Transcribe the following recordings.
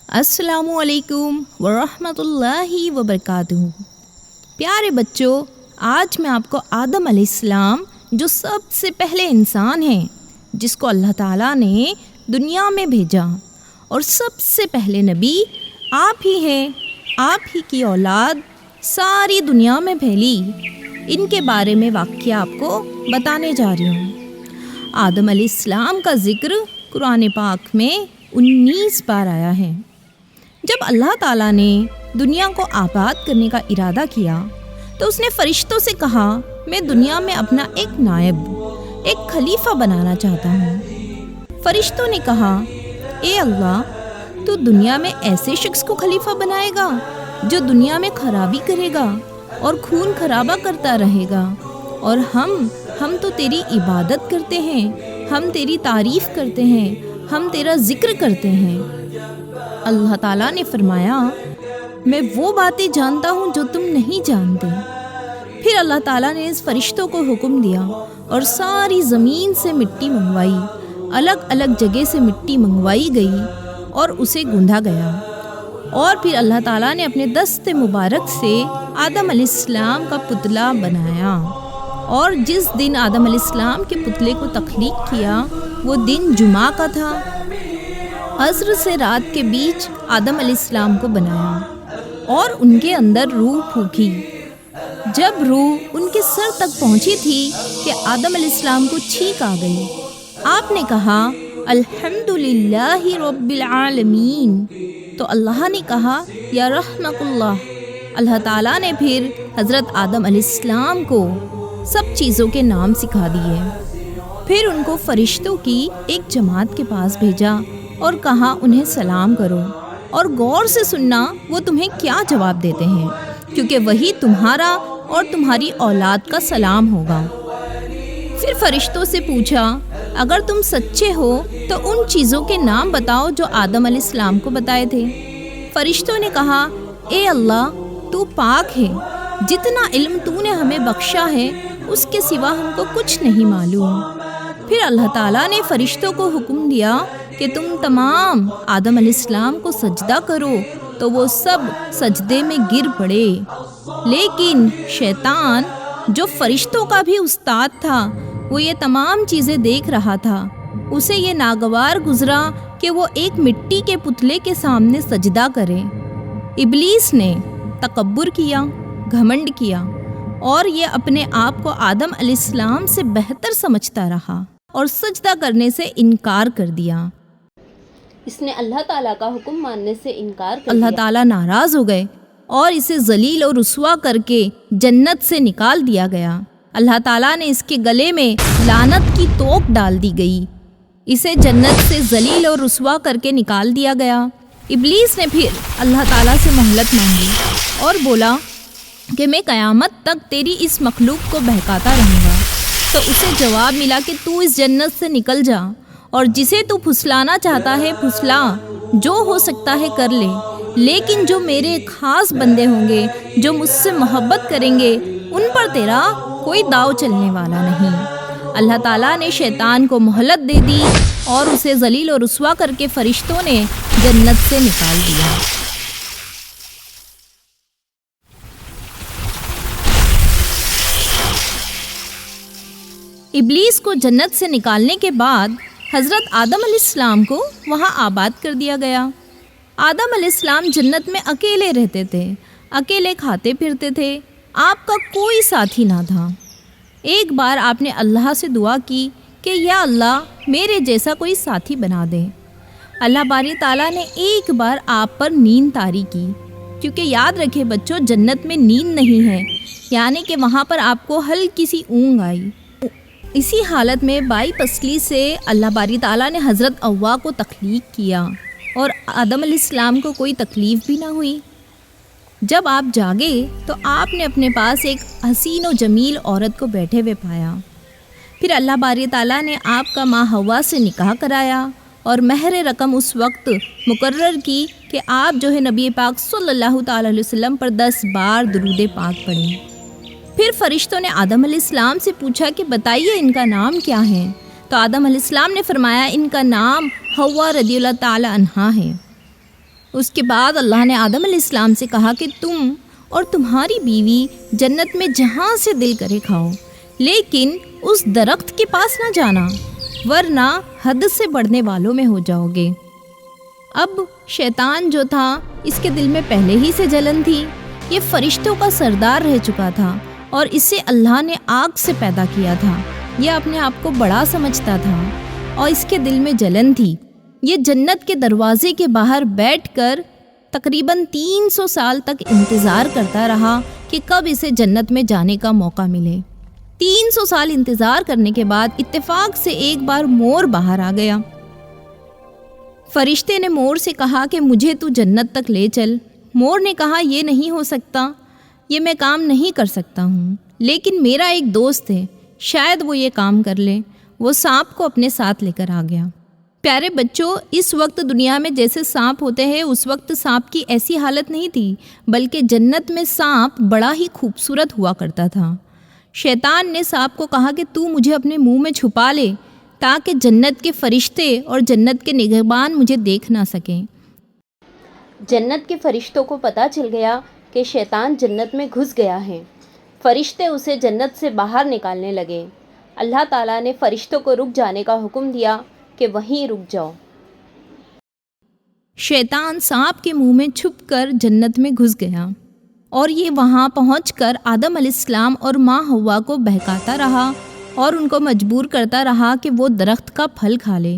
السلام علیکم ورحمۃ اللہ وبرکاتہ۔ پیارے بچوں، آج میں آپ کو آدم علیہ السلام جو سب سے پہلے انسان ہیں جس کو اللہ تعالیٰ نے دنیا میں بھیجا اور سب سے پہلے نبی آپ ہی ہیں، آپ ہی کی اولاد ساری دنیا میں پھیلی، ان کے بارے میں واقعہ آپ کو بتانے جا رہی ہوں۔ آدم علیہ السلام کا ذکر قرآن پاک میں 19 بار آیا ہے۔ جب اللہ تعالیٰ نے دنیا کو آباد کرنے کا ارادہ کیا تو اس نے فرشتوں سے کہا، میں دنیا میں اپنا ایک نائب، ایک خلیفہ بنانا چاہتا ہوں۔ فرشتوں نے کہا، اے اللہ، تو دنیا میں ایسے شخص کو خلیفہ بنائے گا جو دنیا میں خرابی کرے گا اور خون خرابہ کرتا رہے گا، اور ہم تو تیری عبادت کرتے ہیں، ہم تیری تعریف کرتے ہیں، ہم تیرا ذکر کرتے ہیں۔ اللہ تعالیٰ نے فرمایا، میں وہ باتیں جانتا ہوں جو تم نہیں جانتے۔ پھر اللہ تعالیٰ نے اس فرشتوں کو حکم دیا اور ساری زمین سے مٹی منگوائی، الگ الگ جگہ سے مٹی منگوائی گئی اور اسے گوندھا گیا، اور پھر اللہ تعالیٰ نے اپنے دست مبارک سے آدم علیہ السلام کا پتلا بنایا، اور جس دن آدم علیہ السلام کے پتلے کو تخلیق کیا وہ دن جمعہ کا تھا۔ عصر سے رات کے بیچ آدم علیہ السلام کو بنایا اور ان کے اندر روح پھونکی۔ جب روح ان کے سر تک پہنچی تھی کہ آدم علیہ السلام کو چھینک آ گئی، آپ نے کہا، الحمدللہ رب العالمین۔ تو اللہ نے کہا، یا رحمک اللہ۔ اللہ تعالیٰ نے پھر حضرت آدم علیہ السلام کو سب چیزوں کے نام سکھا دیے۔ پھر ان کو فرشتوں کی ایک جماعت کے پاس بھیجا اور کہا، انہیں سلام کرو اور غور سے سننا وہ تمہیں کیا جواب دیتے ہیں، کیونکہ وہی تمہارا اور تمہاری اولاد کا سلام ہوگا۔ پھر فرشتوں سے پوچھا، اگر تم سچے ہو تو ان چیزوں کے نام بتاؤ جو آدم علیہ السلام کو بتائے تھے۔ فرشتوں نے کہا، اے اللہ، تو پاک ہے، جتنا علم تو نے ہمیں بخشا ہے اس کے سوا ہم کو کچھ نہیں معلوم۔ پھر اللہ تعالیٰ نے فرشتوں کو حکم دیا کہ تم تمام آدم علیہ السلام کو سجدہ کرو، تو وہ سب سجدے میں گر پڑے، لیکن شیطان جو فرشتوں کا بھی استاد تھا، وہ یہ تمام چیزیں دیکھ رہا تھا، اسے یہ ناگوار گزرا کہ وہ ایک مٹی کے پتلے کے سامنے سجدہ کرے۔ ابلیس نے تکبر کیا، گھمنڈ کیا، اور یہ اپنے آپ کو آدم علیہ السلام سے بہتر سمجھتا رہا اور سجدہ کرنے سے انکار کر دیا۔ اس نے اللہ تعالیٰ کا حکم ماننے سے انکار کر دیا۔ اللہ تعالیٰ ناراض ہو گئے اور اسے ذلیل اور رسوا کر کے جنت سے نکال دیا گیا۔ اللہ تعالیٰ نے اس کے گلے میں لعنت کی توق ڈال دی گئی، اسے جنت سے ذلیل اور رسوا کر کے نکال دیا گیا۔ ابلیس نے پھر اللہ تعالیٰ سے مہلت مانگی اور بولا کہ میں قیامت تک تیری اس مخلوق کو بہکاتا رہوں گا۔ تو اسے جواب ملا کہ تو اس جنت سے نکل جا، اور جسے تو پھسلانا چاہتا ہے پھسلا، جو ہو سکتا ہے کر لے، لیکن جو میرے خاص بندے ہوں گے، جو مجھ سے محبت کریں گے، ان پر تیرا کوئی داؤ چلنے والا نہیں۔ اللہ تعالیٰ نے شیطان کو مہلت دے دی اور اسے ذلیل اور رسوا کر کے فرشتوں نے جنت سے نکال دیا۔ ابلیس کو جنت سے نکالنے کے بعد حضرت آدم علیہ السلام کو وہاں آباد کر دیا گیا۔ آدم علیہ السلام جنت میں اکیلے رہتے تھے، اکیلے کھاتے پھرتے تھے، آپ کا کوئی ساتھی نہ تھا۔ ایک بار آپ نے اللہ سے دعا کی کہ یا اللہ، میرے جیسا کوئی ساتھی بنا دے۔ اللہ باری تعالیٰ نے ایک بار آپ پر نیند طاری کی، کیونکہ یاد رکھے بچوں، جنت میں نیند نہیں ہے، یعنی کہ وہاں پر آپ کو ہلکی سی اونگ آئی۔ اسی حالت میں بائی پسلی سے اللہ باری تعالیٰ نے حضرت حوا کو تخلیق کیا اور آدم علیہ السلام کو کوئی تکلیف بھی نہ ہوئی۔ جب آپ جاگے تو آپ نے اپنے پاس ایک حسین و جمیل عورت کو بیٹھے ہوئے پایا۔ پھر اللہ باری تعالیٰ نے آپ کا ماں حوا سے نکاح کرایا اور مہر رقم اس وقت مقرر کی کہ آپ جو ہے نبی پاک صلی اللہ تعالیٰ علیہ وسلم پر 10 بار درود پاک پڑھیں۔ پھر فرشتوں نے آدم علیہ السلام سے پوچھا کہ بتائیے ان کا نام کیا ہے؟ تو آدم علیہ السلام نے فرمایا، ان کا نام حوا رضی اللہ تعالی عنہا ہے۔ اس کے بعد اللہ نے آدم علیہ السلام سے کہا کہ تم اور تمہاری بیوی جنت میں جہاں سے دل کرے کھاؤ، لیکن اس درخت کے پاس نہ جانا ورنہ حد سے بڑھنے والوں میں ہو جاؤ گے۔ اب شیطان جو تھا اس کے دل میں پہلے ہی سے جلن تھی، یہ فرشتوں کا سردار رہ چکا تھا اور اسے اللہ نے آگ سے پیدا کیا تھا۔ یہ اپنے آپ کو بڑا سمجھتا تھا اور اس کے دل میں جلن تھی۔ یہ جنت کے دروازے کے باہر بیٹھ کر تقریباً 300 سال تک انتظار کرتا رہا کہ کب اسے جنت میں جانے کا موقع ملے۔ 300 سال انتظار کرنے کے بعد اتفاق سے ایک بار مور باہر آ گیا۔ فرشتے نے مور سے کہا کہ مجھے تو جنت تک لے چل۔ مور نے کہا یہ نہیں ہو سکتا، یہ میں کام نہیں کر سکتا ہوں، لیکن میرا ایک دوست ہے، شاید وہ یہ کام کر لے۔ وہ سانپ کو اپنے ساتھ لے کر آ گیا۔ پیارے بچوں، اس وقت دنیا میں جیسے سانپ ہوتے ہیں، اس وقت سانپ کی ایسی حالت نہیں تھی، بلکہ جنت میں سانپ بڑا ہی خوبصورت ہوا کرتا تھا۔ شیطان نے سانپ کو کہا کہ تو مجھے اپنے منہ میں چھپا لے تاکہ جنت کے فرشتے اور جنت کے نگہبان مجھے دیکھ نہ سکیں۔ جنت کے فرشتوں کو پتہ چل گیا کہ شیطان جنت میں گھس گیا ہے۔ فرشتے اسے جنت سے باہر نکالنے لگے۔ اللہ تعالیٰ نے فرشتوں کو رک جانے کا حکم دیا کہ وہیں رک جاؤ۔ شیطان سانپ کے منہ میں چھپ کر جنت میں گھس گیا اور یہ وہاں پہنچ کر آدم علیہ السلام اور ماں حوا کو بہکاتا رہا اور ان کو مجبور کرتا رہا کہ وہ درخت کا پھل کھا لے۔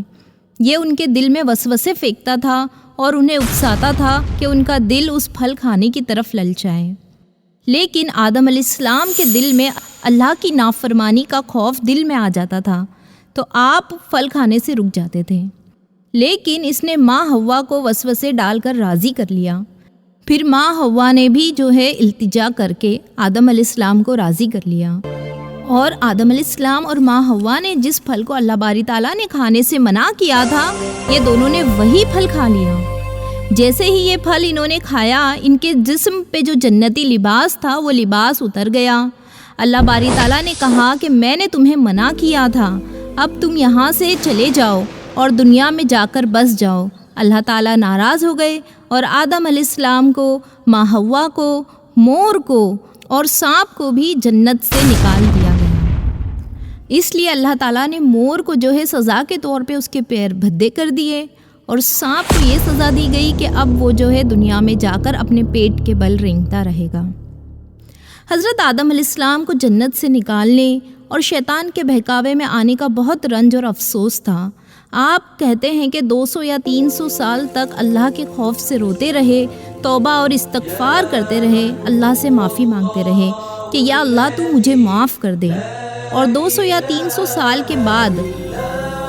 یہ ان کے دل میں وسوسے پھینکتا تھا اور انہیں اکساتا تھا کہ ان کا دل اس پھل کھانے کی طرف للچائے۔ لیکن آدم علیہ السلام کے دل میں اللہ کی نافرمانی کا خوف دل میں آ جاتا تھا تو آپ پھل کھانے سے رک جاتے تھے، لیکن اس نے ماں حوا کو وسوسے ڈال کر راضی کر لیا۔ پھر ماں حوا نے بھی التجا کر کے آدم علیہ السلام کو راضی کر لیا، اور آدم علیہ السلام اور ماں حوا نے جس پھل کو اللہ باری تعالیٰ نے کھانے سے منع کیا تھا، یہ دونوں نے وہی پھل کھا لیا۔ جیسے ہی یہ پھل انہوں نے کھایا، ان کے جسم پہ جو جنتی لباس تھا وہ لباس اتر گیا۔ اللہ باری تعالیٰ نے کہا کہ میں نے تمہیں منع کیا تھا، اب تم یہاں سے چلے جاؤ اور دنیا میں جا کر بس جاؤ۔ اللہ تعالیٰ ناراض ہو گئے اور آدم علیہ السلام کو، ماں حوا کو، مور کو اور سانپ کو بھی جنت سے نکال دیا گیا۔ اس لیے اللہ تعالیٰ نے مور کو سزا کے طور پہ اس کے پیر بھدے کر دیے، اور سانپ کو یہ سزا دی گئی کہ اب وہ دنیا میں جا کر اپنے پیٹ کے بل رینگتا رہے گا۔ حضرت آدم علیہ السلام کو جنت سے نکالنے اور شیطان کے بہکاوے میں آنے کا بہت رنج اور افسوس تھا۔ آپ کہتے ہیں کہ 200 یا 300 سال تک اللہ کے خوف سے روتے رہے، توبہ اور استغفار کرتے رہے، اللہ سے معافی مانگتے رہے کہ یا اللہ تو مجھے معاف کر دے۔ اور 200 یا 300 سال کے بعد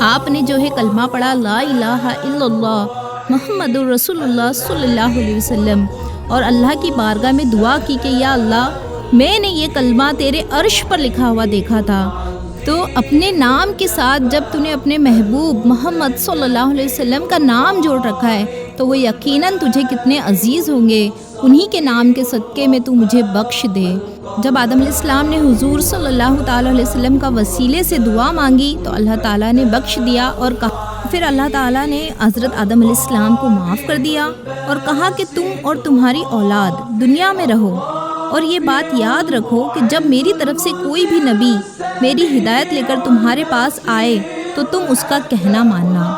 آپ نے کلمہ پڑھا، لا الہ الا اللہ محمد الرسول اللہ صلی اللہ علیہ وسلم، اور اللہ کی بارگاہ میں دعا کی کہ یا اللہ میں نے یہ کلمہ تیرے عرش پر لکھا ہوا دیکھا تھا، تو اپنے نام کے ساتھ جب تو نے اپنے محبوب محمد صلی اللہ علیہ وسلم کا نام جوڑ رکھا ہے تو وہ یقیناً تجھے کتنے عزیز ہوں گے، انہی کے نام کے صدقے میں تو مجھے بخش دے۔ جب آدم علیہ السلام نے حضور صلی اللہ تعالیٰ علیہ وسلم کا وسیلے سے دعا مانگی تو اللہ تعالیٰ نے بخش دیا، اور کہا پھر اللہ تعالیٰ نے حضرت آدم علیہ السلام کو معاف کر دیا اور کہا کہ تم اور تمہاری اولاد دنیا میں رہو، اور یہ بات یاد رکھو کہ جب میری طرف سے کوئی بھی نبی میری ہدایت لے کر تمہارے پاس آئے تو تم اس کا کہنا ماننا۔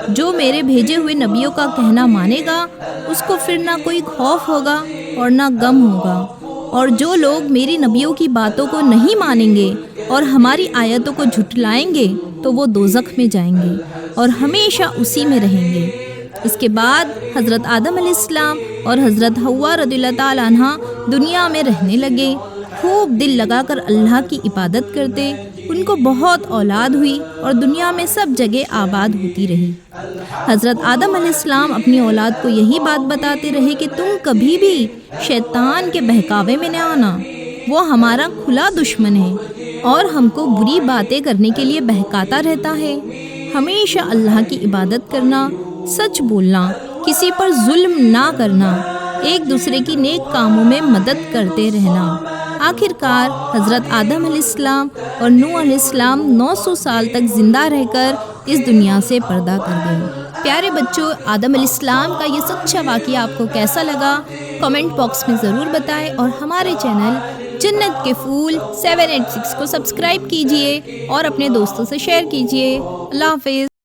جو میرے بھیجے ہوئے نبیوں کا کہنا مانے گا اس کو پھر نہ کوئی خوف ہوگا اور نہ غم ہوگا، اور جو لوگ میری نبیوں کی باتوں کو نہیں مانیں گے اور ہماری آیتوں کو جھٹلائیں گے تو وہ دوزخ میں جائیں گے اور ہمیشہ اسی میں رہیں گے۔ اس کے بعد حضرت آدم علیہ السلام اور حضرت حوا رضی اللہ تعالیٰ عنہ دنیا میں رہنے لگے، خوب دل لگا کر اللہ کی عبادت کرتے، ان کو بہت اولاد ہوئی اور دنیا میں سب جگہ آباد ہوتی رہی۔ حضرت آدم علیہ السلام اپنی اولاد کو یہی بات بتاتے رہے کہ تم کبھی بھی شیطان کے بہکاوے میں نہ آنا، وہ ہمارا کھلا دشمن ہے اور ہم کو بری باتیں کرنے کے لیے بہکاتا رہتا ہے۔ ہمیشہ اللہ کی عبادت کرنا، سچ بولنا، کسی پر ظلم نہ کرنا، ایک دوسرے کی نیک کاموں میں مدد کرتے رہنا۔ آخر کار حضرت آدم علیہ السلام اور نوح علیہ السلام 900 سال تک زندہ رہ کر اس دنیا سے پردہ کر گئے۔ پیارے بچوں، آدم علیہ السلام کا یہ سچا واقعہ آپ کو کیسا لگا؟ کمنٹ باکس میں ضرور بتائیں اور ہمارے چینل جنت کے پھول 786 کو سبسکرائب کیجئے اور اپنے دوستوں سے شیئر کیجئے۔ اللہ حافظ۔